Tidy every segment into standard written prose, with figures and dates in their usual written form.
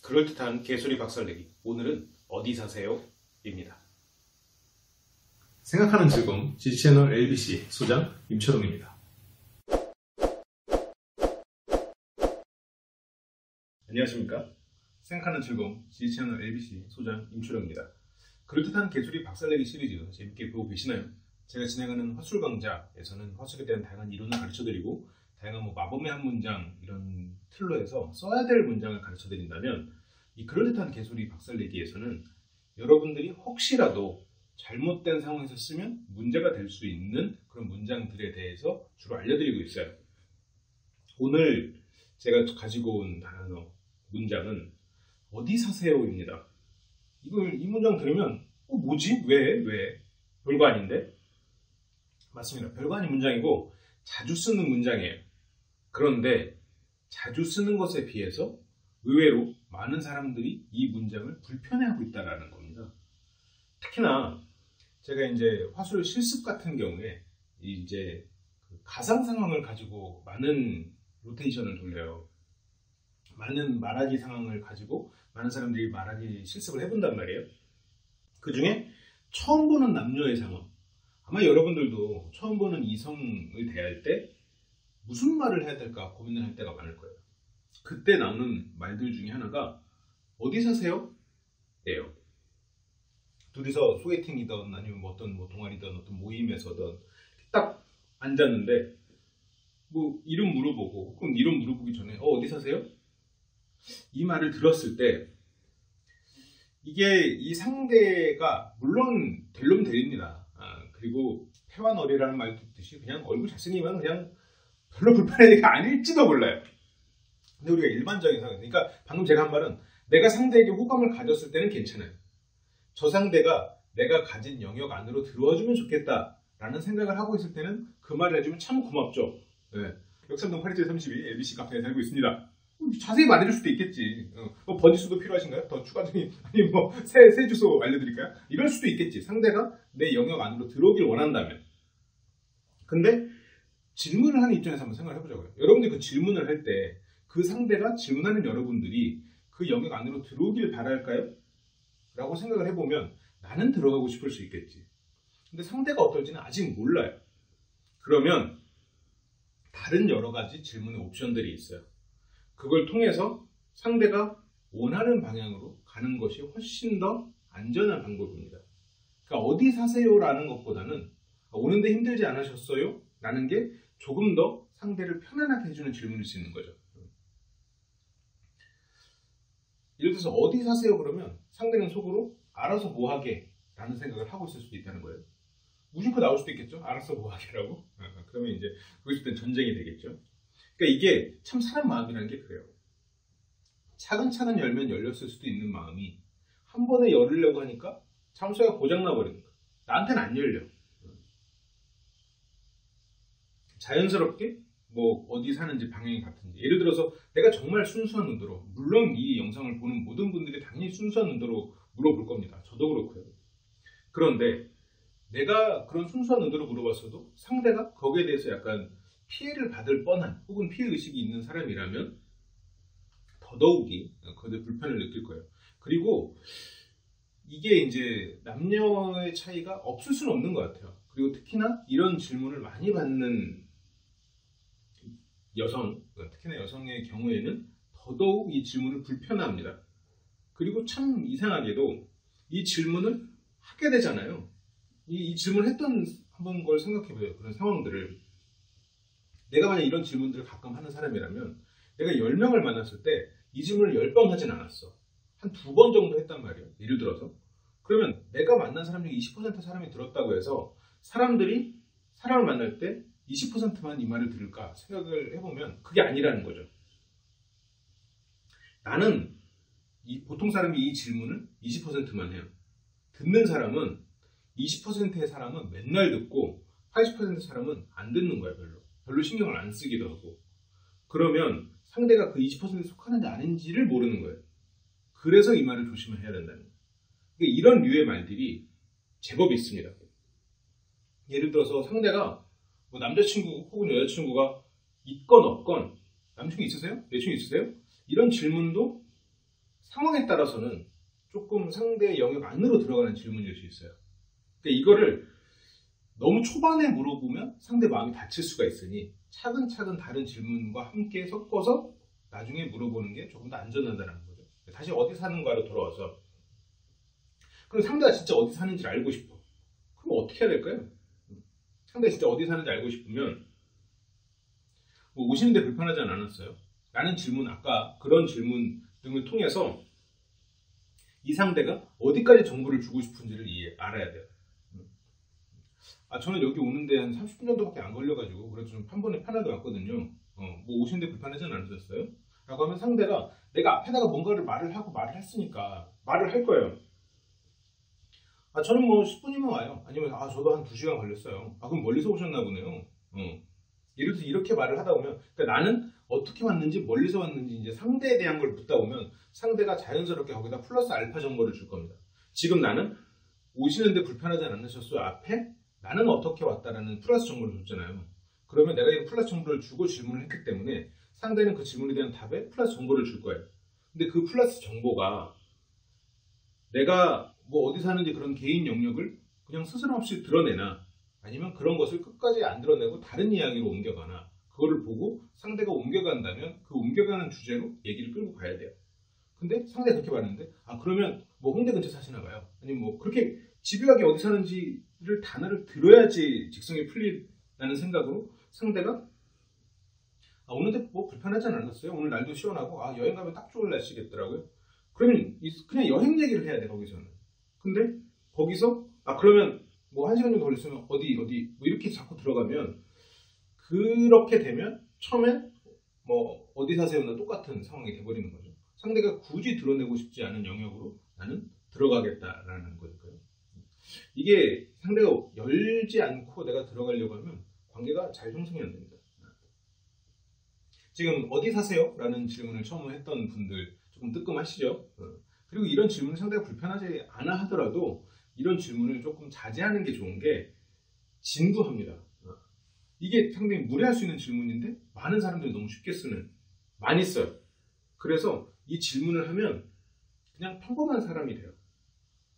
그럴듯한 개소리 박살내기. 오늘은 어디 사세요? 입니다. 생각하는 즐거움 GC채널 LBC 소장 임철웅입니다. 안녕하십니까? 생각하는 즐거움 GC채널 LBC 소장 임철웅입니다. 그럴듯한 개소리 박살내기 시리즈 재밌게 보고 계시나요? 제가 진행하는 화술 강좌에서는 화술에 대한 다양한 이론을 가르쳐드리고 다양한 마법의 한 문장 이런 틀로 해서 써야 될 문장을 가르쳐드린다면 이 그럴듯한 개소리 박살내기에서는 여러분들이 혹시라도 잘못된 상황에서 쓰면 문제가 될 수 있는 그런 문장들에 대해서 주로 알려드리고 있어요. 오늘 제가 가지고 온 단어 문장은 어디 사세요입니다. 이 문장 들으면 뭐지? 왜? 별거 아닌데? 맞습니다. 별거 아닌 문장이고 자주 쓰는 문장이에요. 그런데 자주 쓰는 것에 비해서 의외로 많은 사람들이 이 문장을 불편해하고 있다는 겁니다. 특히나 제가 이제 화술 실습 같은 경우에 이제 가상 상황을 가지고 많은 로테이션을 돌려요. 많은 말하기 상황을 가지고 많은 사람들이 말하기 실습을 해본단 말이에요. 그 중에 처음 보는 남녀의 상황, 아마 여러분들도 처음 보는 이성을 대할 때 무슨 말을 해야 될까 고민을 할 때가 많을 거예요. 그때 나오는 말들 중에 하나가 어디 사세요? 예요. 둘이서 소개팅이든 아니면 어떤 동아리든 어떤 모임에서든 딱 앉았는데 이름 물어보고 혹은 이름 물어보기 전에 어디 사세요? 이 말을 들었을 때 이게 이 상대가 물론 될놈 될입니다. 그리고 패완어리라는 말도 있듯이 그냥 얼굴 잘생기면 그냥 별로 불편한 애가 아닐지도 몰라요. 근데 우리가 일반적인 상황, 그러니까 방금 제가 한 말은 내가 상대에게 호감을 가졌을 때는 괜찮아요. 저 상대가 내가 가진 영역 안으로 들어와주면 좋겠다라는 생각을 하고 있을 때는 그 말을 해주면 참 고맙죠. 네. 역삼동 8232 LBC 카페에 살고 있습니다. 자세히 말해줄 수도 있겠지. 번지수도 필요하신가요? 더 추가적인 아니 새 주소 알려드릴까요? 이럴 수도 있겠지. 상대가 내 영역 안으로 들어오길 원한다면. 근데 질문을 하는 입장에서 한번 생각을 해보자고요. 여러분들이 그 질문을 할 때 그 상대가 질문하는 여러분들이 그 영역 안으로 들어오길 바랄까요? 라고 생각을 해보면 나는 들어가고 싶을 수 있겠지. 근데 상대가 어떨지는 아직 몰라요. 그러면 다른 여러 가지 질문의 옵션들이 있어요. 그걸 통해서 상대가 원하는 방향으로 가는 것이 훨씬 더 안전한 방법입니다. 그러니까 어디 사세요? 라는 것보다는 오는데 힘들지 않으셨어요? 라는 게 조금 더 상대를 편안하게 해주는 질문일 수 있는 거죠. 예를 들어서 어디 사세요? 그러면 상대는 속으로 알아서 뭐하게 라는 생각을 하고 있을 수도 있다는 거예요. 무심코 나올 수도 있겠죠. 알아서 뭐하게라고. 그러면 이제 거기서 땐 전쟁이 되겠죠. 그러니까 이게 참 사람 마음이라는 게 그래요. 차근차근 열면 열렸을 수도 있는 마음이 한 번에 열으려고 하니까 장소가 고장나버리는 거예요. 나한테는 안 열려. 자연스럽게 어디 사는지 방향이 같은지, 예를 들어서 내가 정말 순수한 의도로, 물론 이 영상을 보는 모든 분들이 당연히 순수한 의도로 물어볼 겁니다. 저도 그렇고요. 그런데 내가 그런 순수한 의도로 물어봤어도 상대가 거기에 대해서 약간 피해를 받을 뻔한 혹은 피해의식이 있는 사람이라면 더더욱이 그들 불편을 느낄 거예요. 그리고 이게 이제 남녀의 차이가 없을 수는 없는 것 같아요. 그리고 특히나 이런 질문을 많이 받는 여성, 특히나 여성의 경우에는 더더욱 이 질문을 불편해합니다. 그리고 참 이상하게도 이 질문을 하게 되잖아요. 이 질문을 했던 한번 걸 생각해보세요. 그런 상황들을. 내가 만약 이런 질문들을 가끔 하는 사람이라면 내가 10명을 만났을 때 이 질문을 10번 하진 않았어. 한 2번 정도 했단 말이에요. 예를 들어서. 그러면 내가 만난 사람 중에 20% 사람이 들었다고 해서 사람들이 사람을 만날 때 20%만 이 말을 들을까 생각을 해보면 그게 아니라는 거죠. 나는 보통 사람이 이 질문을 20%만 해요. 듣는 사람은 20%의 사람은 맨날 듣고 80%의 사람은 안 듣는 거예요. 별로 신경을 안 쓰기도 하고. 그러면 상대가 그 20%에 속하는지 아닌지를 모르는 거예요. 그래서 이 말을 조심해야 된다는 거예요. 이런 류의 말들이 제법 있습니다. 예를 들어서 상대가 남자친구 혹은 여자친구가 있건 없건 남친구 있으세요? 여자친구 있으세요? 이런 질문도 상황에 따라서는 조금 상대의 영역 안으로 들어가는 질문일 수 있어요. 그러니까 이거를 너무 초반에 물어보면 상대 마음이 다칠 수가 있으니 차근차근 다른 질문과 함께 섞어서 나중에 물어보는 게 조금 더 안전하다는 거죠. 다시 어디 사는가로 돌아와서, 그럼 상대가 진짜 어디 사는지 알고 싶어. 그럼 어떻게 해야 될까요? 상대가 진짜 어디 사는지 알고 싶으면 뭐 오시는데 불편하지 않았어요? 라는 질문, 아까 그런 질문 등을 통해서 이 상대가 어디까지 정보를 주고 싶은지를 알아야 돼요. 저는 여기 오는데 한 30분 정도밖에 안 걸려가지고 그래도 좀 한 번에 편하게 왔거든요. 뭐 오시는데 불편하지 않으셨어요? 라고 하면 상대가 내가 앞에다가 뭔가를 말을 했으니까 말을 할 거예요. 저는 뭐 10분이면 와요. 아니면 저도 한 2시간 걸렸어요. 그럼 멀리서 오셨나 보네요. 이렇게 말을 하다 보면, 그러니까 나는 어떻게 왔는지 멀리서 왔는지 이제 상대에 대한 걸 묻다 보면 상대가 자연스럽게 거기다 플러스 알파 정보를 줄 겁니다. 지금 나는 오시는데 불편하지 않으셨어요? 앞에 나는 어떻게 왔다라는 플러스 정보를 줬잖아요. 그러면 내가 이 플러스 정보를 주고 질문을 했기 때문에 상대는 그 질문에 대한 답에 플러스 정보를 줄 거예요. 근데 그 플러스 정보가 내가 뭐 어디 사는지 그런 개인 영역을 그냥 스스럼없이 드러내나, 아니면 그런 것을 끝까지 안 드러내고 다른 이야기로 옮겨가나, 그거를 보고 상대가 옮겨간다면 그 옮겨가는 주제로 얘기를 끌고 가야 돼요. 근데 상대가 그렇게 말하는데 그러면 뭐 홍대 근처 사시나 봐요. 아니면 뭐 그렇게 집요하게 어디 사는지를 단어를 들어야지 직성이 풀린다는 생각으로 상대가 오는데 뭐 불편하지 않았어요? 오늘 날도 시원하고 여행 가면 딱 좋을 날씨겠더라고요. 그러면 그냥 여행 얘기를 해야 돼, 거기서는. 근데 거기서 그러면 뭐 1시간 정도 걸렸으면 어디 뭐 이렇게 자꾸 들어가면, 그렇게 되면 처음엔 뭐 어디 사세요나 똑같은 상황이 돼버리는 거죠. 상대가 굳이 드러내고 싶지 않은 영역으로 나는 들어가겠다라는 거니까요. 이게 상대가 열지 않고 내가 들어가려고 하면 관계가 잘 형성이 안 됩니다. 지금 어디 사세요? 라는 질문을 처음 했던 분들 조금 뜨끔하시죠? 그리고 이런 질문을 상대가 불편하지 않아 하더라도 이런 질문을 조금 자제하는 게 좋은 게 진부합니다. 이게 상당히 무례할 수 있는 질문인데 많은 사람들이 너무 쉽게 쓰는, 많이 써요. 그래서 이 질문을 하면 그냥 평범한 사람이 돼요.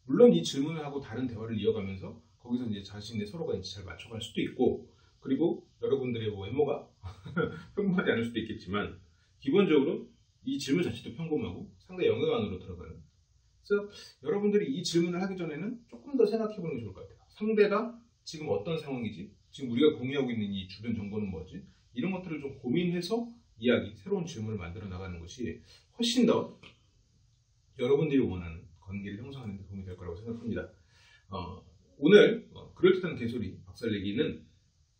물론 이 질문을 하고 다른 대화를 이어가면서 거기서 이제 자신의 서로가 이제 잘 맞춰갈 수도 있고, 그리고 여러분들의 뭐 외모가 평범하지 않을 수도 있겠지만 기본적으로 이 질문 자체도 평범하고 상대 영역 안으로 들어가는. 그래서 여러분들이 이 질문을 하기 전에는 조금 더 생각해 보는 게 좋을 것 같아요. 상대가 지금 어떤 상황이지? 지금 우리가 공유하고 있는 이 주변 정보는 뭐지? 이런 것들을 좀 고민해서 새로운 질문을 만들어 나가는 것이 훨씬 더 여러분들이 원하는 관계를 형성하는 데 도움이 될 거라고 생각합니다. 오늘 그럴듯한 개소리 박살내기는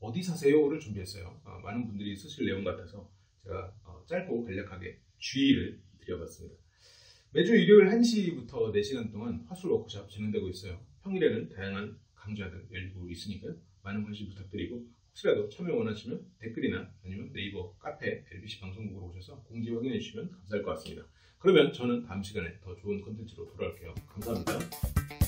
어디 사세요를 준비했어요. 많은 분들이 쓰실 내용 같아서 제가 짧고 간략하게 주의를 드려봤습니다. 매주 일요일 1시부터 4시간 동안 화술 워크숍 진행되고 있어요. 평일에는 다양한 강좌들 열리고 있으니까요. 많은 관심 부탁드리고, 혹시라도 참여 원하시면 댓글이나 아니면 네이버 카페 LBC 방송국으로 오셔서 공지 확인해 주시면 감사할 것 같습니다. 그러면 저는 다음 시간에 더 좋은 컨텐츠로 돌아올게요. 감사합니다.